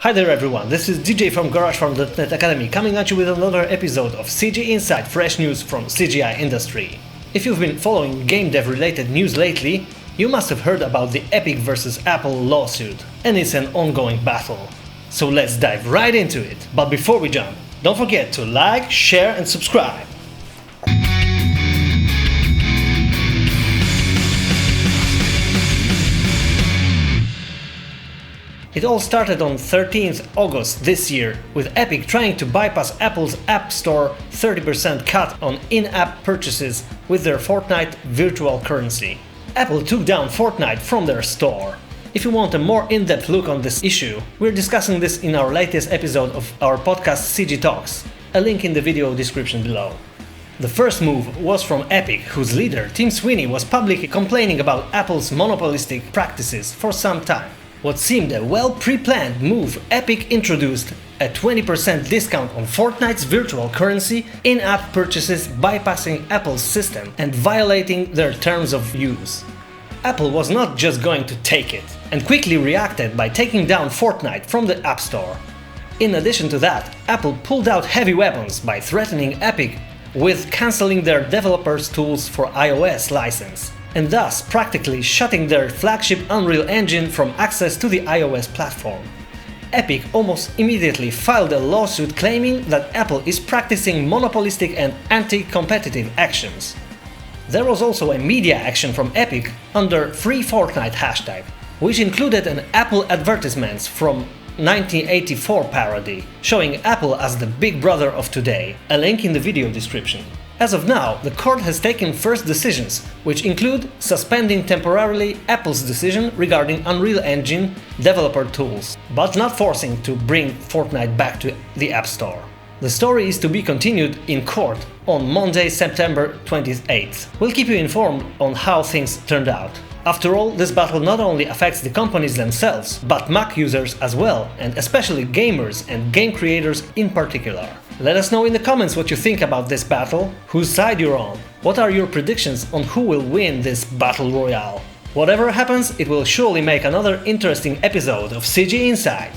Hi there everyone, this is DJ from GarageFarm.net Academy coming at you with another episode of CGI Inside fresh news from CGI Industry. If you've been following game dev related news lately, you must have heard about the Epic vs Apple lawsuit, and it's an ongoing battle. So let's dive right into it. But before we jump, don't forget to like, share and subscribe. It all started on 13th August this year, with Epic trying to bypass Apple's App Store 30% cut on in-app purchases with their Fortnite virtual currency. Apple took down Fortnite from their store. If you want a more in-depth look on this issue, we're discussing this in our latest episode of our podcast CG Talks, a link in the video description below. The first move was from Epic, whose leader, Tim Sweeney, was publicly complaining about Apple's monopolistic practices for some time. What seemed a well pre-planned move, Epic introduced a 20% discount on Fortnite's virtual currency in-app purchases, bypassing Apple's system and violating their terms of use. Apple was not just going to take it, and quickly reacted by taking down Fortnite from the App Store. In addition to that, Apple pulled out heavy weapons by threatening Epic with cancelling their developers' tools for iOS license, and thus practically shutting their flagship Unreal Engine from access to the iOS platform. Epic almost immediately filed a lawsuit claiming that Apple is practicing monopolistic and anti-competitive actions. There was also a media action from Epic under Free Fortnite hashtag, which included an Apple advertisements from 1984 parody, showing Apple as the big brother of today, a link in the video description. As of now, the court has taken first decisions, which include suspending temporarily Apple's decision regarding Unreal Engine developer tools, but not forcing to bring Fortnite back to the App Store. The story is to be continued in court on Monday, September 28th. We'll keep you informed on how things turned out. After all, this battle not only affects the companies themselves, but Mac users as well, and especially gamers and game creators in particular. Let us know in the comments what you think about this battle, whose side you're on. What are your predictions on who will win this battle royale? Whatever happens, it will surely make another interesting episode of CG Inside.